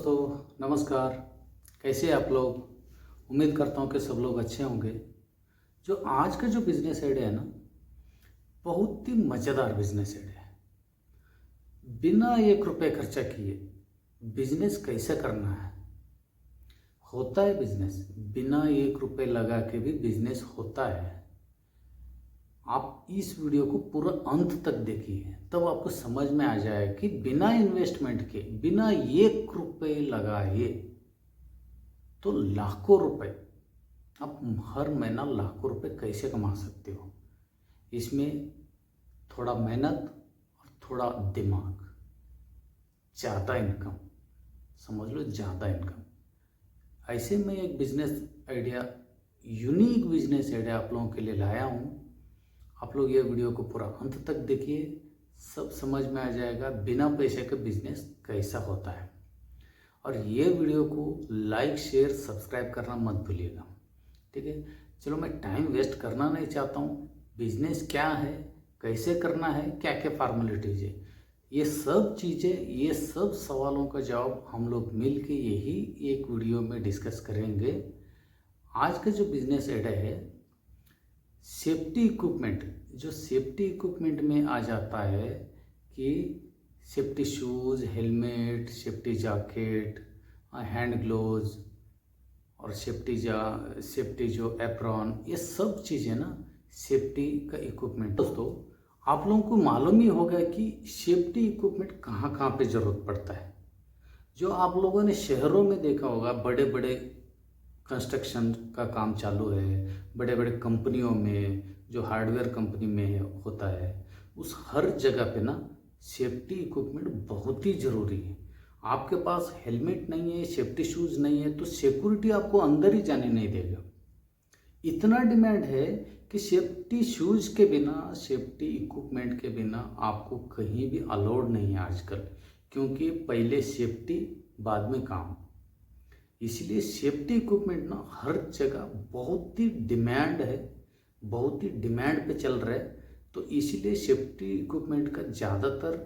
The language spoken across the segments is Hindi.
दोस्तों, नमस्कार। कैसे हैं आप लोग? उम्मीद करता हूँ कि सब लोग अच्छे होंगे। जो आज का जो बिजनेस आइडिया है ना, बहुत ही मज़ेदार बिजनेस आइडिया है। बिना 1 रुपये खर्चा किए बिजनेस कैसे करना है। होता है बिजनेस, बिना 1 रुपये लगा के भी बिजनेस होता है। आप इस वीडियो को पूरा अंत तक देखिए, तब आपको समझ में आ जाए कि बिना इन्वेस्टमेंट के, बिना 1 रुपये लगाए तो लाखों रुपए आप हर महीना लाखों रुपए कैसे कमा सकते हो। इसमें थोड़ा मेहनत और थोड़ा दिमाग, ज़्यादा इनकम, समझ लो ज़्यादा इनकम। ऐसे में एक business idea, unique business idea आप लोगों के लिए लाया हूँ। आप लोग ये वीडियो को पूरा अंत तक देखिए, सब समझ में आ जाएगा बिना पैसे के बिजनेस कैसा होता है। और ये वीडियो को लाइक, शेयर, सब्सक्राइब करना मत भूलिएगा, ठीक है। चलो, मैं टाइम वेस्ट करना नहीं चाहता हूँ। बिजनेस क्या है, कैसे करना है, क्या क्या फॉर्मेलिटीज है, ये सब चीज़ें, ये सब सवालों का जवाब हम लोग मिल के यही एक वीडियो में डिस्कस करेंगे। आज का जो बिजनेस आइडिया है, सेफ्टी इक्विपमेंट, जो सेफ्टी इक्विपमेंट में आ जाता है कि safety shoes, helmet, safety jacket, hand gloves और सेफ्टी जो एप्रॉन, ये सब चीज़ें ना सेफ्टी का इक्विपमेंट। दोस्तों, आप लोगों को मालूम ही होगा कि सेफ्टी इक्विपमेंट कहाँ कहाँ पे ज़रूरत पड़ता है। जो आप लोगों ने शहरों में देखा होगा, बड़े बड़े कंस्ट्रक्शन का काम चालू है, बड़े बड़े कंपनियों में, जो हार्डवेयर कंपनी में होता है, उस हर जगह पे ना सेफ्टी इक्विपमेंट बहुत ही ज़रूरी है। आपके पास हेलमेट नहीं है, सेफ्टी शूज़ नहीं है, तो सिक्योरिटी आपको अंदर ही जाने नहीं देगा। इतना डिमांड है कि सेफ्टी शूज़ के बिना, सेफ्टी इक्विपमेंट के बिना आपको कहीं भी अलाउड नहीं है आजकल, क्योंकि पहले सेफ्टी बाद में काम। इसलिए सेफ्टी इक्विपमेंट ना हर जगह बहुत ही डिमांड है, बहुत ही डिमांड पे चल रहा है। तो इसलिए सेफ्टी इक्विपमेंट का ज़्यादातर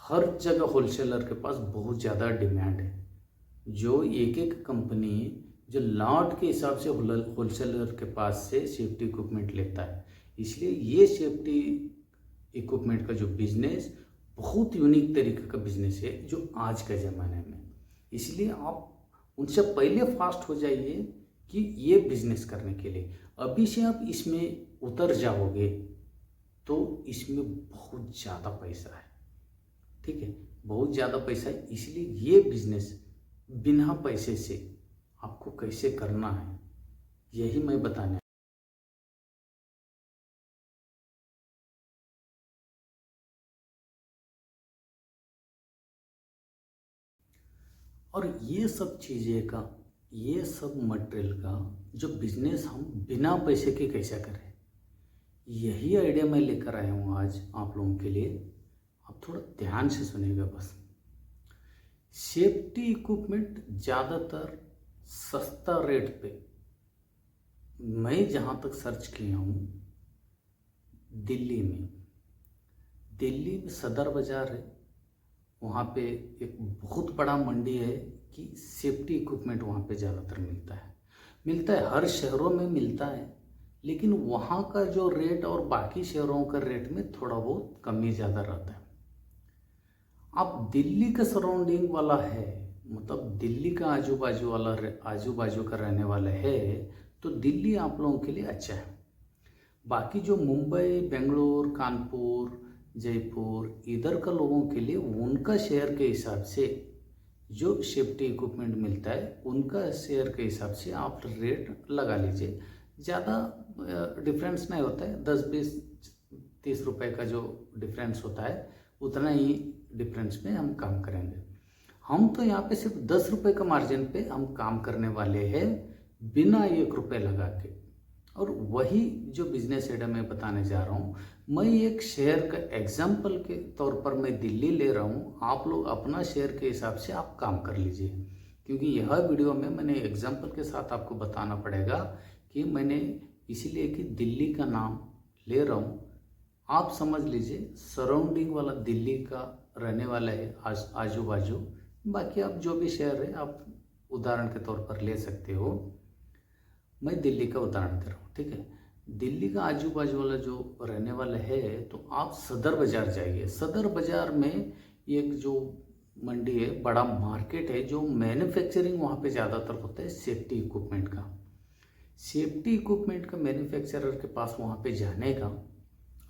हर जगह होलसेलर के पास बहुत ज़्यादा डिमांड है। जो एक एक कंपनी जो लॉट के हिसाब से होलसेलर के पास से सेफ्टी इक्विपमेंट लेता है। इसलिए ये सेफ्टी इक्विपमेंट का जो बिजनेस बहुत यूनिक तरीके का बिजनेस है जो आज के ज़माने में। इसलिए आप उनसे पहले फास्ट हो जाइए कि ये बिजनेस करने के लिए। अभी से आप इसमें उतर जाओगे तो इसमें बहुत ज़्यादा पैसा है, ठीक है, बहुत ज़्यादा पैसा है। इसलिए ये बिजनेस बिना पैसे से आपको कैसे करना है, यही मैं बताने। और ये सब चीज़ें का, ये सब मटेरियल का जो बिजनेस हम बिना पैसे के कैसे करें, यही आइडिया मैं लेकर आया हूँ आज आप लोगों के लिए। आप थोड़ा ध्यान से सुनिएगा बस। सेफ्टी इक्विपमेंट ज़्यादातर सस्ता रेट पे, मैं जहाँ तक सर्च किया हूँ, दिल्ली में सदर बाज़ार है, वहाँ पे एक बहुत बड़ा मंडी है कि सेफ्टी इक्विपमेंट वहाँ पे ज़्यादातर मिलता है। हर शहरों में मिलता है, लेकिन वहाँ का जो रेट और बाकी शहरों का रेट में थोड़ा बहुत कमी ज़्यादा रहता है। आप दिल्ली का सराउंडिंग वाला है, मतलब दिल्ली का आजू बाजू का रहने वाला है, तो दिल्ली आप लोगों के लिए अच्छा है। बाकी जो मुंबई, बेंगलोर, कानपुर, जयपुर, इधर का लोगों के लिए उनका शहर के हिसाब से जो सेफ्टी इक्विपमेंट मिलता है, उनका शहर के हिसाब से आप रेट लगा लीजिए। ज़्यादा डिफरेंस नहीं होता है, 10, 20, 30 रुपए का जो डिफरेंस होता है, उतना ही डिफरेंस में हम काम करेंगे। हम तो यहाँ पे सिर्फ 10 रुपये का मार्जिन पे हम काम करने वाले हैं, बिना 1 रुपये लगा के। और वही जो बिजनेस आइडिया मैं बताने जा रहा हूँ, मैं एक शहर का एग्जाम्पल के तौर पर मैं दिल्ली ले रहा हूँ। आप लोग अपना शहर के हिसाब से आप काम कर लीजिए, क्योंकि यह वीडियो में मैंने एग्जाम्पल के साथ आपको बताना पड़ेगा कि मैंने इसीलिए कि दिल्ली का नाम ले रहा हूँ। आप समझ लीजिए सराउंडिंग वाला दिल्ली का रहने वाला है, आजू बाजू बाकी आप जो भी शहर है आप उदाहरण के तौर पर ले सकते हो। मैं दिल्ली का उदाहरण दे रहा हूँ, ठीक है। दिल्ली का आजू बाजू वाला जो रहने वाला है तो आप सदर बाज़ार जाइए। सदर बाज़ार में एक जो मंडी है, बड़ा मार्केट है, जो मैन्युफैक्चरिंग वहाँ पे ज़्यादातर होता है सेफ्टी इक्विपमेंट का। सेफ्टी इक्विपमेंट का मैन्युफैक्चरर के पास वहाँ पे जाने का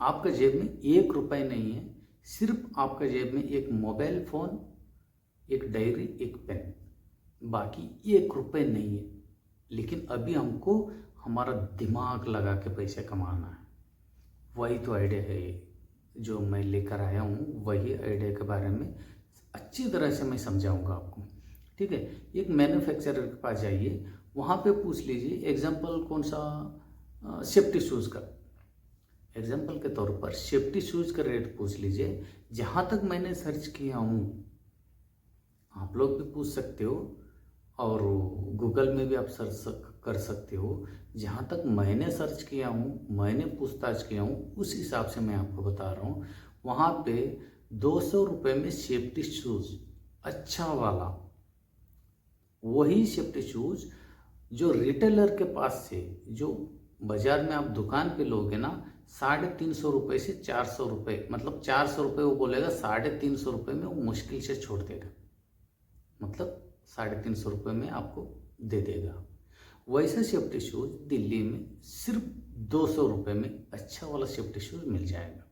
आपका जेब में 1 रुपये नहीं है, सिर्फ आपका जेब में एक मोबाइल फ़ोन, एक डायरी, एक पेन, बाकी 1 रुपये नहीं है। लेकिन अभी हमको हमारा दिमाग लगा के पैसे कमाना है। वही तो आइडिया है जो मैं लेकर आया हूँ। वही आइडिया के बारे में अच्छी तरह से मैं समझाऊंगा आपको, ठीक है। एक मैन्युफैक्चरर के पास जाइए, वहाँ पे पूछ लीजिए। एग्जांपल कौन सा, सेफ्टी शूज़ का एग्जांपल के तौर पर सेफ्टी शूज़ का रेट पूछ लीजिए। जहाँ तक मैंने सर्च किया हूँ, आप लोग भी पूछ सकते हो और गूगल में भी आप सर्च कर सकते हो। जहाँ तक मैंने सर्च किया हूँ, मैंने पूछताछ किया हूँ, उस हिसाब से मैं आपको बता रहा हूँ। वहाँ पे 200 रुपये में सेफ्टी शूज़ अच्छा वाला, वही सेफ्टी शूज़ जो रिटेलर के पास से, जो बाज़ार में आप दुकान पे लोगे ना, 350 रुपये से 400 रुपये, मतलब 400 रुपये वो बोलेगा, 350 रुपये में वो मुश्किल से छोड़ देगा, मतलब 350 रुपये में आपको दे देगा। वैसा सेफ्टी शूज़ दिल्ली में सिर्फ 200 रुपये में अच्छा वाला सेफ्टी शूज़ मिल जाएगा।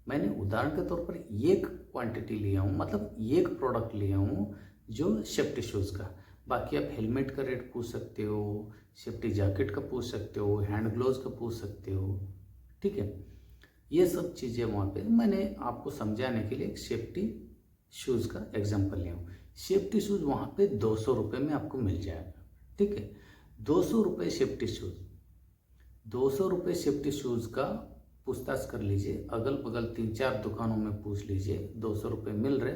मैंने उदाहरण के तौर पर एक क्वांटिटी लिया हूँ, मतलब एक प्रोडक्ट लिया हूँ जो सेफ्टी शूज़ का। बाकी आप हेलमेट का रेट पूछ सकते हो, सेफ्टी जैकेट का पूछ सकते हो, हैंड ग्लोव्स का पूछ सकते हो, ठीक है। ये सब चीज़ें वहाँ पे मैंने आपको समझाने के लिए एक सेफ्टी शूज़ का एग्जांपल लिया हूँ। सेफ्टी शूज़ वहाँ पे 200 रुपये में आपको मिल जाएगा, ठीक है। 200 रुपये सेफ्टी शूज़, 200 रुपये सेफ्टी शूज़ का पूछताछ कर लीजिए, अगल बगल 3-4 दुकानों में पूछ लीजिए, 200 रुपये मिल रहे,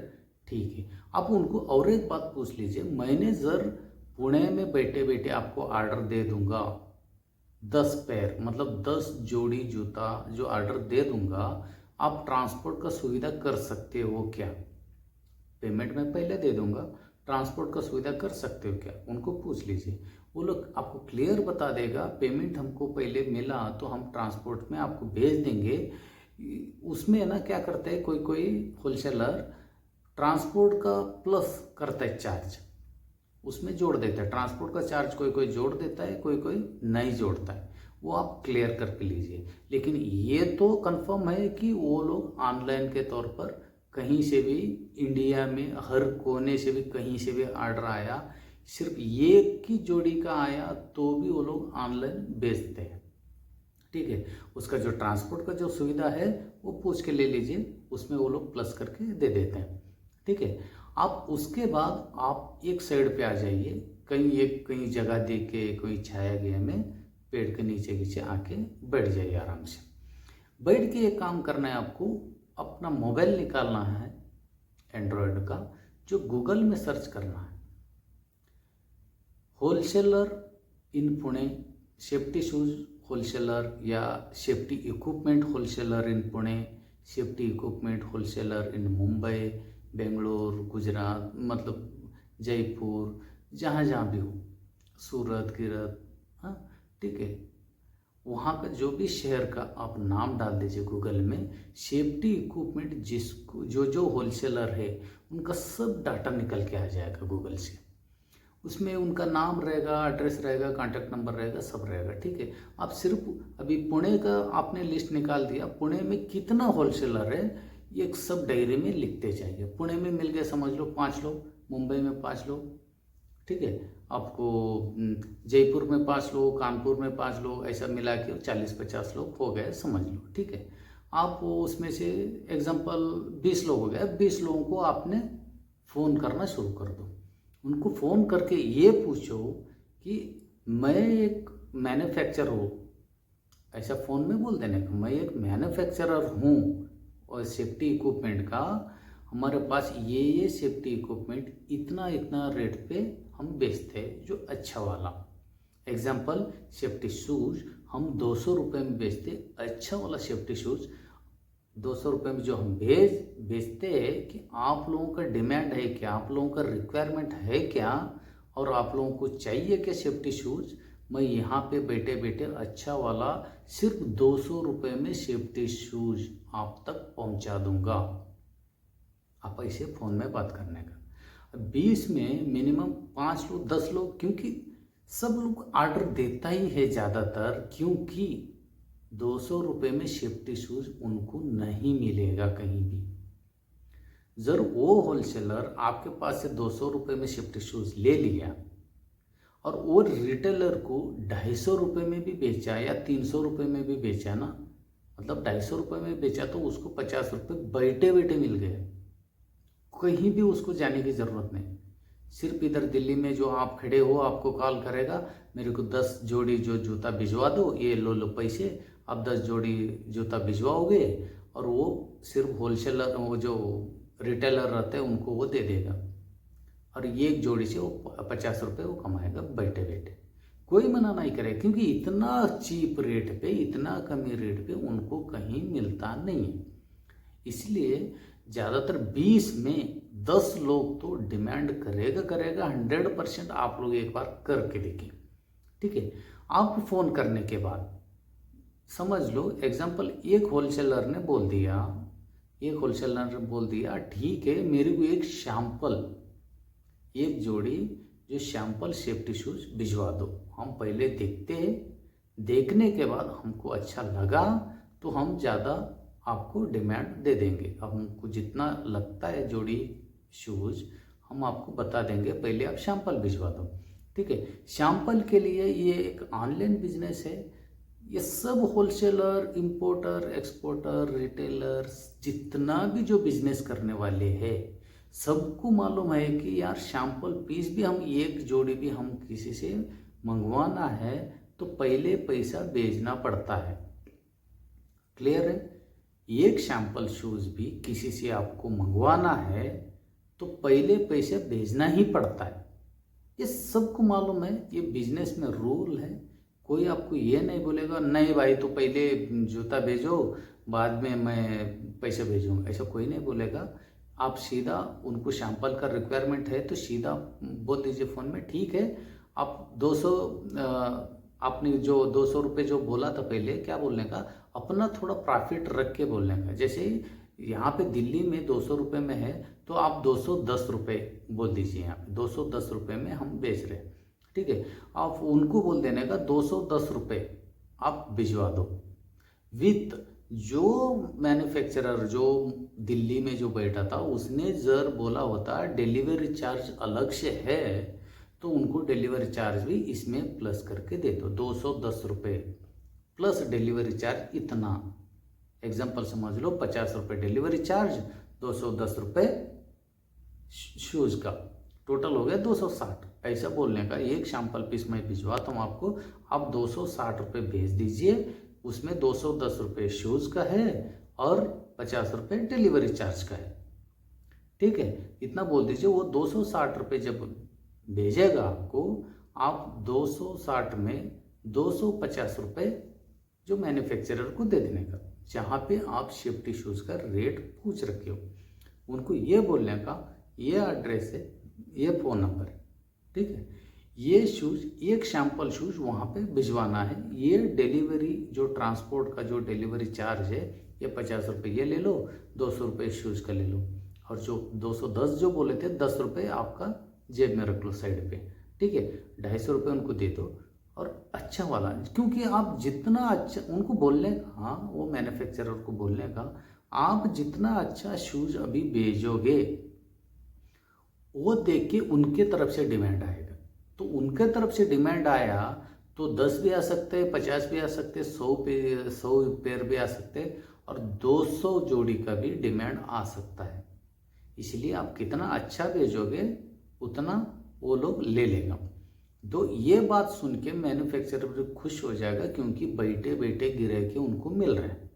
ठीक है। आप उनको और एक बात पूछ लीजिए, मैंने सर पुणे में बैठे बैठे आपको ऑर्डर दे दूंगा 10 पैर, मतलब 10 जोड़ी जूता जो ऑर्डर दे दूंगा, आप ट्रांसपोर्ट का सुविधा कर सकते हो क्या? पेमेंट मैं पहले दे दूंगा, ट्रांसपोर्ट का सुविधा कर सकते हो क्या? उनको पूछ लीजिए, वो लोग आपको क्लियर बता देगा। पेमेंट हमको पहले मिला तो हम ट्रांसपोर्ट में आपको भेज देंगे। उसमें ना क्या करते हैं, कोई कोई होलसेलर ट्रांसपोर्ट का प्लस करता है चार्ज, उसमें जोड़ देता है। ट्रांसपोर्ट का चार्ज कोई कोई जोड़ देता है, कोई कोई नहीं जोड़ता है, वो आप क्लियर करके लीजिए। लेकिन ये तो कंफर्म है कि वो लोग ऑनलाइन के तौर पर कहीं से भी, इंडिया में हर कोने से भी, कहीं से भी ऑर्डर आया, सिर्फ एक की जोड़ी का आया तो भी वो लोग ऑनलाइन बेचते हैं, ठीक है। उसका जो ट्रांसपोर्ट का जो सुविधा है वो पूछ के ले लीजिए, उसमें वो लोग प्लस करके दे देते हैं, ठीक है। आप उसके बाद आप एक साइड पे आ जाइए, कहीं जगह देख के कोई छाया गया में पेड़ के नीचे आके बैठ जाइए आराम से। बैठ के एक काम करना है आपको, अपना मोबाइल निकालना है एंड्रॉयड का, जो गूगल में सर्च करना है होलसेलर इन पुणे, सेफ्टी शूज़ होलसेलर या सेफ्टी इक्विपमेंट होलसेलर इन पुणे, सेफ्टी इक्विपमेंट होलसेलर इन मुंबई, बेंगलोर, गुजरात, मतलब जयपुर, जहाँ जहाँ भी हो, सूरत, गिरत, हाँ, ठीक है। वहाँ का जो भी शहर का आप नाम डाल दीजिए गूगल में, सेफ्टी इक्विपमेंट जिसको जो जो होलसेलर है उनका सब डाटा निकल के आ जाएगा गूगल से। उसमें उनका नाम रहेगा, एड्रेस रहेगा, कॉन्टैक्ट नंबर रहेगा, सब रहेगा, ठीक है। आप सिर्फ अभी पुणे का आपने लिस्ट निकाल दिया, पुणे में कितना होलसेलर है ये सब डायरी में लिखते जाइए। पुणे में मिल गए समझ लो 5 लोग, मुंबई में 5 लोग, ठीक है। आपको जयपुर में 5 लोग, कानपुर में 5 लोग, ऐसा मिला के 40-50 लोग हो गए समझ लो, ठीक है। आप उसमें से एग्जांपल 20 लोग हो गए, 20 लोगों को आपने फ़ोन करना शुरू कर दो। उनको फ़ोन करके ये पूछो कि मैं एक मैन्युफैक्चरर हूँ, ऐसा फ़ोन में बोल देने का, मैं एक मैन्युफैक्चरर हूँ और सेफ्टी इक्विपमेंट का, हमारे पास ये सेफ्टी इक्विपमेंट इतना इतना रेट पे हम बेचते हैं, जो अच्छा वाला। एग्जांपल सेफ्टी शूज़ हम 200 रुपये में बेचते, अच्छा वाला सेफ्टी शूज़ 200 रुपये में जो हम बेचते हैं कि आप लोगों का डिमांड है क्या, आप लोगों का रिक्वायरमेंट है क्या, और आप लोगों को चाहिए क्या सेफ्टी शूज़, मैं यहाँ पे बैठे बैठे अच्छा वाला सिर्फ 200 रुपये में सेफ्टी शूज़ आप तक पहुँचा दूँगा। आप ऐसे फ़ोन में बात करने का 20 में मिनिमम 5 लोग 10 लोग, क्योंकि सब लोग ऑर्डर देता ही है ज़्यादातर, क्योंकि 200 रुपये में सेफ्टी शूज़ उनको नहीं मिलेगा कहीं भी। जर वो होलसेलर आपके पास से 200 रुपये में सेफ्टी शूज़ ले लिया और वो रिटेलर को 250 रुपये में भी बेचा या 300 रुपये में भी बेचा ना, मतलब 250 रुपये में बेचा तो उसको 50 रुपये बैठे बैठे मिल गए, कहीं भी उसको जाने की ज़रूरत नहीं। सिर्फ इधर दिल्ली में जो आप खड़े हो आपको कॉल करेगा, मेरे को 10 जोड़ी जो जूता भिजवा दो, ये लो पैसे, आप 10 जोड़ी जूता भिजवाओगे और वो सिर्फ होलसेलर, वो जो रिटेलर रहते हैं उनको वो दे देगा, और एक जोड़ी से वो 50 रुपये वो कमाएगा बैठे बैठे। कोई मना नहीं करे, क्योंकि इतना चीप रेट पे, इतना कमी रेट पे उनको कहीं मिलता नहीं है। इसलिए ज़्यादातर 20 में 10 लोग तो डिमांड करेगा 100%। आप लोग एक बार करके देखिए, ठीक है। आपको फ़ोन करने के बाद समझ लो, एग्जाम्पल एक होलसेलर ने बोल दिया ठीक है, मेरे को एक सैंपल, एक जोड़ी जो सैंपल सेफ्टी शूज़ भिजवा दो, हम पहले देखते हैं, देखने के बाद हमको अच्छा लगा तो हम ज़्यादा आपको डिमांड दे देंगे। अब हमको जितना लगता है जोड़ी शूज़ हम आपको बता देंगे, पहले आप सैंपल भिजवा दो, ठीक है। सैंपल के लिए ये एक ऑनलाइन बिजनेस है। ये सब होलसेलर, इंपोर्टर, एक्सपोर्टर, रिटेलर, जितना भी जो बिजनेस करने वाले हैं सबको मालूम है कि यार सैंपल पीस भी हम एक जोड़ी भी हम किसी से मंगवाना है तो पहले पैसा भेजना पड़ता है। क्लियर है? एक सैंपल शूज़ भी किसी से आपको मंगवाना है तो पहले पैसे भेजना ही पड़ता है। ये सबको मालूम है, ये बिजनेस में रूल है। कोई आपको ये नहीं बोलेगा नहीं भाई तो पहले जूता भेजो बाद में मैं पैसे भेजूँगा, ऐसा कोई नहीं बोलेगा। आप सीधा उनको सैंपल का रिक्वायरमेंट है तो सीधा बोल दीजिए फ़ोन में, ठीक है आप 200, आपने जो 200 रुपये जो बोला था पहले, क्या बोलने का, अपना थोड़ा प्रॉफिट रख के बोलने का। जैसे यहाँ पे दिल्ली में 200 रुपये में है तो आप 210 रुपये बोल दीजिए, यहाँ पे 210 रुपये में हम बेच रहे हैं, ठीक है। आप उनको बोल देने का 210 रुपये आप भिजवा दो, विथ जो मैन्युफैक्चरर जो दिल्ली में जो बैठा था उसने जर बोला होता डिलीवरी चार्ज अलग से है तो उनको डिलीवरी चार्ज भी इसमें प्लस करके दे दो, 210 रुपये प्लस डिलीवरी चार्ज इतना। एग्जाम्पल समझ लो 50 रुपये डिलीवरी चार्ज, 210 रुपये शूज़ का, टोटल हो गया 260। ऐसा बोलने का, एक सैंपल पीस मैं भिजवाता हूँ आपको, आप 260 रुपये भेज दीजिए, उसमें 210 रुपये शूज़ का है और 50 रुपये डिलीवरी चार्ज का है, ठीक है। इतना बोल दीजिए, वो 260 रुपये जब भेजेगा आपको, आप 260 में 250 रुपये जो मैन्युफैक्चरर को दे देने का। जहाँ पे आप सेफ्टी शूज़ का रेट पूछ रखे हो उनको ये बोलने का, ये एड्रेस है, ये फ़ोन नंबर है, ठीक है, ये शूज़ एक सैंपल शूज़ वहाँ पे भिजवाना है, ये डिलीवरी जो ट्रांसपोर्ट का जो डिलीवरी चार्ज है ये 50 रुपये ये ले लो, 200 रुपये शूज़ का ले लो, और जो 210 जो बोले थे 10 रुपये आपका जेब में रख लो साइड पे, ठीक है। 250 रुपये उनको दे दो और अच्छा वाला, क्योंकि आप जितना अच्छा उनको बोलने का, हाँ वो मैन्युफैक्चरर को बोलने का, आप जितना अच्छा शूज़ अभी भेजोगे वो देख के उनके तरफ से डिमांड आएगा, तो उनके तरफ से डिमांड आया तो 10 भी आ सकते हैं, 50 भी आ सकते हैं, 100 पेयर भी आ सकते हैं, और 200 जोड़ी का भी डिमांड आ सकता है। इसलिए आप कितना अच्छा भेजोगे उतना वो लोग ले लेगा। तो ये बात सुन के मैन्युफैक्चरर भी खुश हो जाएगा, क्योंकि बैठे बैठे गिराके उनको मिल रहे हैं,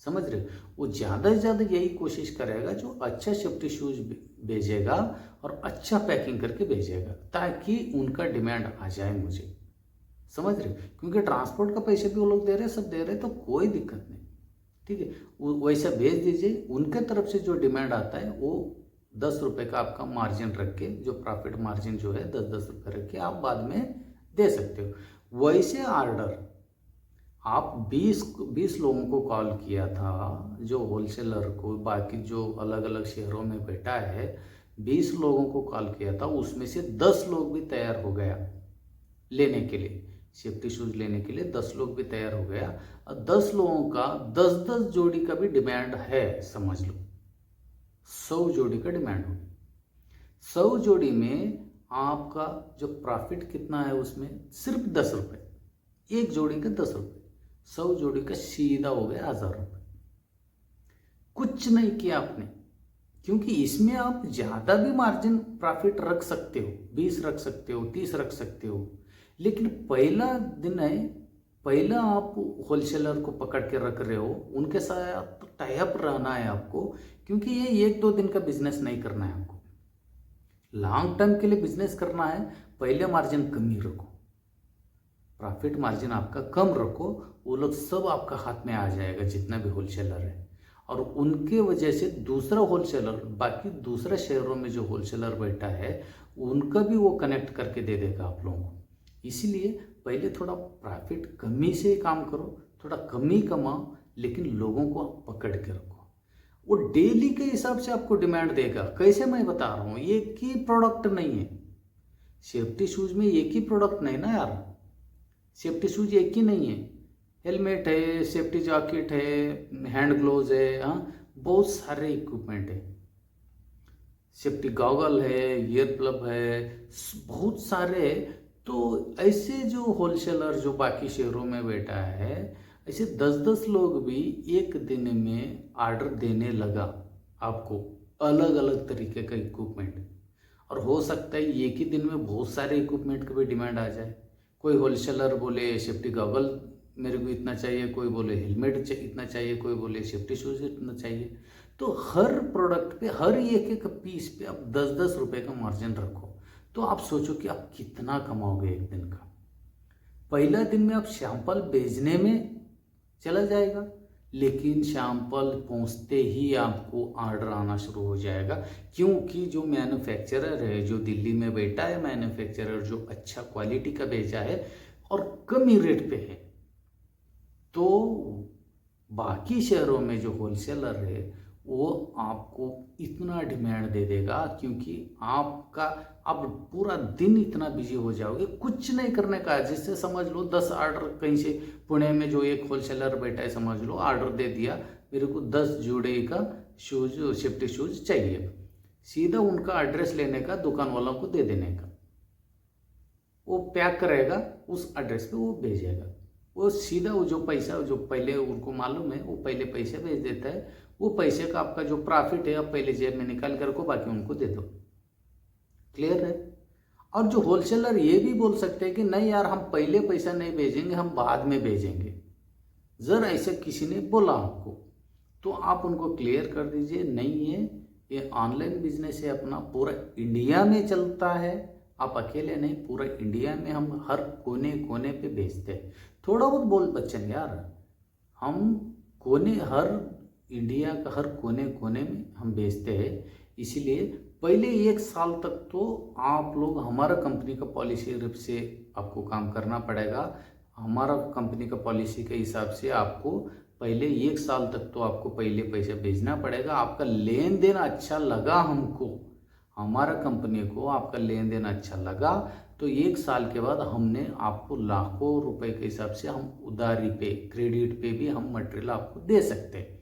समझ रहे हो। वो ज़्यादा से ज़्यादा यही कोशिश करेगा जो अच्छा सेफ्टी शूज़ भेजेगा और अच्छा पैकिंग करके भेजेगा, ताकि उनका डिमांड आ जाए मुझे, समझ रहे हो। क्योंकि ट्रांसपोर्ट का पैसे भी वो लोग दे रहे हैं, सब दे रहे हैं, तो कोई दिक्कत नहीं, ठीक है, वो वैसा भेज दीजिए। उनके तरफ से जो डिमांड आता है वो 10 रुपये का आपका मार्जिन रख के, जो प्रॉफिट मार्जिन जो है 10-10 रुपये रख के आप बाद में दे सकते हो। वैसे ऑर्डर आप 20 लोगों को कॉल किया था, जो होलसेलर को, बाकी जो अलग अलग शहरों में बैठा है 20 लोगों को कॉल किया था, उसमें से 10 लोग भी तैयार हो गया लेने के लिए, सेफ्टी शूज लेने के लिए 10 लोग भी तैयार हो गया। और 10 लोगों का 10-10 जोड़ी का भी डिमांड है, समझ लो 100 जोड़ी का डिमांड होगी। 100 जोड़ी में आपका जो प्रॉफिट कितना है, उसमें सिर्फ 10 रुपये, एक जोड़ी का 10 रुपये, 100 जोड़ी का सीधा हो गया 1000 रुपये। कुछ नहीं किया आपने, क्योंकि इसमें आप ज़्यादा भी मार्जिन प्रॉफिट रख सकते हो, 20 रख सकते हो, 30 रख सकते हो, लेकिन पहला दिन है, पहला आप होलसेलर को पकड़ के रख रहे हो, उनके साथ टाई अप रहना है आपको, क्योंकि ये 1-2 दिन का बिजनेस नहीं करना है आपको, लॉन्ग टर्म के लिए बिजनेस करना है। पहले मार्जिन कम ही रखो, प्रॉफिट मार्जिन आपका कम रखो, वो लोग सब आपका हाथ में आ जाएगा जितना भी होलसेलर है, और उनके वजह से दूसरा होलसेलर, बाकी दूसरे शहरों में जो होलसेलर बैठा है उनका भी वो कनेक्ट करके दे देगा आप लोगों को। इसलिए पहले थोड़ा प्रॉफिट कमी से काम करो, थोड़ा कम ही कमाओ, लेकिन लोगों को आप पकड़ के रखो। वो डेली के हिसाब से आपको डिमांड देगा। कैसे, मैं बता रहा हूँ, एक ही प्रोडक्ट नहीं है सेफ्टी शूज में, एक ही प्रोडक्ट नहीं ना यार, सेफ्टी शूज एक ही नहीं है, हेलमेट है, सेफ्टी जैकेट है, हैंड ग्लोव्स है, हाँ बहुत सारे इक्विपमेंट है, सेफ्टी गॉगल है, ईयर प्लग है, बहुत सारे। तो ऐसे जो होलसेलर जो बाकी शहरों में बैठा है, ऐसे 10-10 लोग भी एक दिन में ऑर्डर देने लगा आपको, अलग अलग तरीके का इक्विपमेंट। और हो सकता है एक ही दिन में बहुत सारे इक्विपमेंट की भी डिमांड आ जाए। कोई होलसेलर बोले सेफ्टी गॉगल मेरे को इतना चाहिए, कोई बोले हेलमेट इतना चाहिए, कोई बोले सेफ्टी शूज इतना चाहिए। तो हर प्रोडक्ट पे, हर एक पीस पे आप 10-10 रुपये का मार्जिन रखो, तो आप सोचो कि आप कितना कमाओगे एक दिन का। पहला दिन में आप सैंपल भेजने में चला जाएगा, लेकिन सैंपल पहुंचते ही आपको ऑर्डर आना शुरू हो जाएगा, क्योंकि जो मैन्युफैक्चरर है, जो दिल्ली में बैठा है मैन्युफैक्चरर, जो अच्छा क्वालिटी का बेचा है और कम ही रेट पे है, तो बाकी शहरों में जो होलसेलर है वो आपको इतना डिमांड दे देगा, क्योंकि आपका अब पूरा दिन इतना बिजी हो जाओगे, कुछ नहीं करने का। जिससे समझ लो 10 ऑर्डर कहीं से, पुणे में जो एक होलसेलर बैठा है, समझ लो ऑर्डर दे दिया, मेरे को 10 जोड़े का शूज, सेफ्टी शूज चाहिए, सीधा उनका एड्रेस लेने का, दुकान वालों को दे देने का, वो पैक करेगा, उस एड्रेस पे वो भेजेगा, वो सीधा वो जो पैसा, जो पहले उनको मालूम है, वो पहले पैसे भेज देता है। वो पैसे का आपका जो प्रॉफिट है आप पहले जेब में निकाल कर को बाकी उनको दे दो। क्लियर है। और जो होलसेलर ये भी बोल सकते हैं कि नहीं यार, हम पहले पैसा नहीं भेजेंगे, हम बाद में भेजेंगे, जरा ऐसे किसी ने बोला आपको, तो आप उनको क्लियर कर दीजिए, नहीं है, ये ऑनलाइन बिजनेस है अपना, पूरा इंडिया में चलता है, आप अकेले नहीं, पूरा इंडिया में हम हर कोने कोने पे बेचते हैं। थोड़ा बहुत बोल बच्चन यार, हम कोने, हर इंडिया का हर कोने कोने में हम बेचते हैं। इसीलिए पहले 1 साल तक तो आप लोग हमारा कंपनी का पॉलिसी से आपको काम करना पड़ेगा। हमारा कंपनी का पॉलिसी के हिसाब से आपको पहले 1 साल तक तो आपको पहले पैसे भेजना पड़ेगा। आपका लेन देन अच्छा लगा हमको, हमारा कंपनी को आपका लेन देन अच्छा लगा, तो 1 साल के बाद हमने आपको लाखों रुपए के हिसाब से हम उधारी पे, क्रेडिट पे भी हम मटेरियल आपको दे सकते हैं।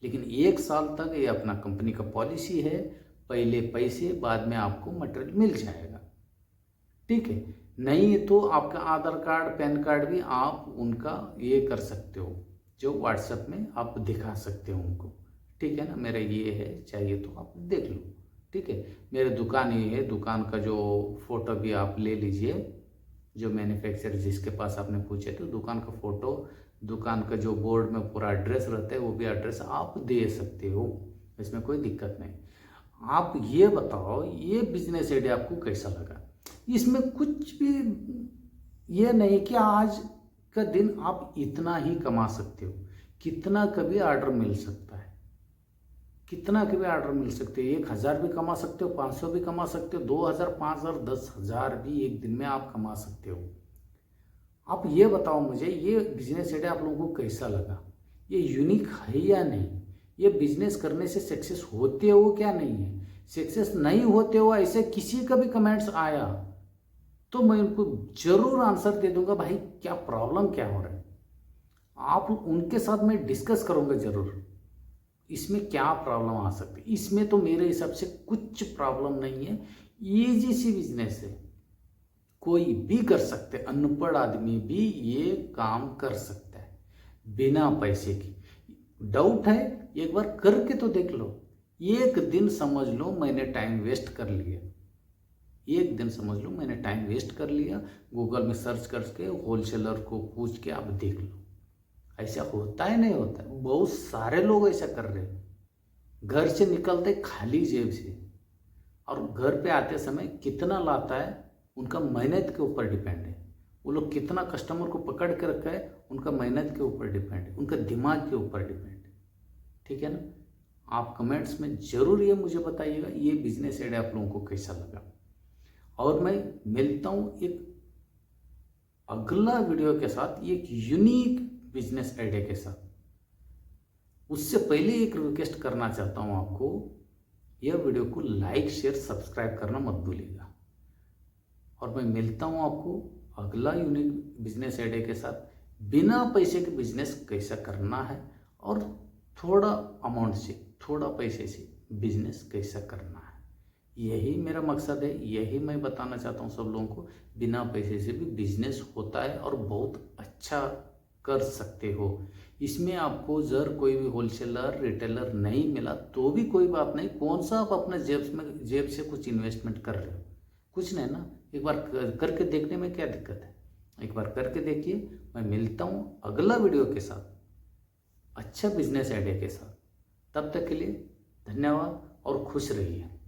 लेकिन 1 साल तक ये अपना कंपनी का पॉलिसी है, पहले पैसे बाद में आपको मटेरियल मिल जाएगा, ठीक है। नहीं तो आपका आधार कार्ड, पैन कार्ड भी आप उनका ये कर सकते हो, जो व्हाट्सएप में आप दिखा सकते हो उनको, ठीक है ना। मेरा ये है, चाहिए तो आप देख लो, ठीक है। मेरे दुकान ये है, दुकान का जो फोटो भी आप ले लीजिए, जो मैन्युफैक्चरर जिसके पास आपने पूछे थे, दुकान का फोटो, दुकान का जो बोर्ड में पूरा एड्रेस रहता है, वो भी एड्रेस आप दे सकते हो, इसमें कोई दिक्कत नहीं। आप ये बताओ, ये बिजनेस आइडिया आपको कैसा लगा? इसमें कुछ भी ये नहीं कि आज का दिन आप इतना ही कमा सकते हो, कितना कभी ऑर्डर मिल सकता है, कितना कभी ऑर्डर मिल सकते हैं। 1,000 भी कमा सकते हो, 500 भी कमा सकते हो, 2,000, 5,000, 10,000 भी एक दिन में आप कमा सकते हो। आप ये बताओ मुझे, ये बिजनेस आइडिया आप लोगों को कैसा लगा? ये यूनिक है या नहीं? ये बिजनेस करने से सक्सेस होते हो क्या नहीं है? सक्सेस नहीं होते हो ऐसे किसी का भी कमेंट्स आया तो मैं उनको जरूर आंसर दे दूंगा, भाई क्या प्रॉब्लम क्या हो रहा है। आप उनके साथ मैं डिस्कस करूंगा जरूर, इसमें क्या प्रॉब्लम आ सकती है। इसमें तो मेरे हिसाब से कुछ प्रॉब्लम नहीं है, ईजी सी बिजनेस है, कोई भी कर सकते, अनपढ़ आदमी भी ये काम कर सकता है बिना पैसे की। डाउट है, एक बार करके तो देख लो। एक दिन समझ लो मैंने टाइम वेस्ट कर लिया, एक दिन समझ लो मैंने टाइम वेस्ट कर लिया, गूगल में सर्च करके होलसेलर को पूछ के आप देख लो। ऐसा होता है नहीं होता है, बहुत सारे लोग ऐसा कर रहे हैं। घर से निकलते खाली जेब से और घर पे आते समय कितना लाता है उनका मेहनत के ऊपर डिपेंड है। वो लोग कितना कस्टमर को पकड़ के रखा है उनका मेहनत के ऊपर डिपेंड है, उनका दिमाग के ऊपर डिपेंड है। ठीक है ना? आप कमेंट्स में जरूर ये मुझे बताइएगा ये बिजनेस आइडिया आप लोगों को कैसा लगा। और मैं मिलता हूँ एक अगला वीडियो के साथ, एक यूनिक बिजनेस आइडिया के साथ। उससे पहले एक रिक्वेस्ट करना चाहता हूँ आपको, यह वीडियो को लाइक शेयर सब्सक्राइब करना मत भूलिएगा। और मैं मिलता हूँ आपको अगला यूनिक बिजनेस आइडिया के साथ, बिना पैसे के बिजनेस कैसा करना है और थोड़ा अमाउंट से, थोड़ा पैसे से बिजनेस कैसा करना है। यही मेरा मकसद है, यही मैं बताना चाहता हूँ सब लोगों को। बिना पैसे से भी बिजनेस होता है और बहुत अच्छा कर सकते हो। इसमें आपको जर कोई भी होलसेलर रिटेलर नहीं मिला तो भी कोई बात नहीं, कौन सा आप अपने जेब से कुछ इन्वेस्टमेंट कर रहे हो, कुछ नहीं ना। एक बार करके देखने में क्या दिक्कत है, एक बार करके देखिए। मैं मिलता हूँ अगला वीडियो के साथ, अच्छा बिजनेस आइडिया के साथ। तब तक के लिए धन्यवाद और खुश रहिए।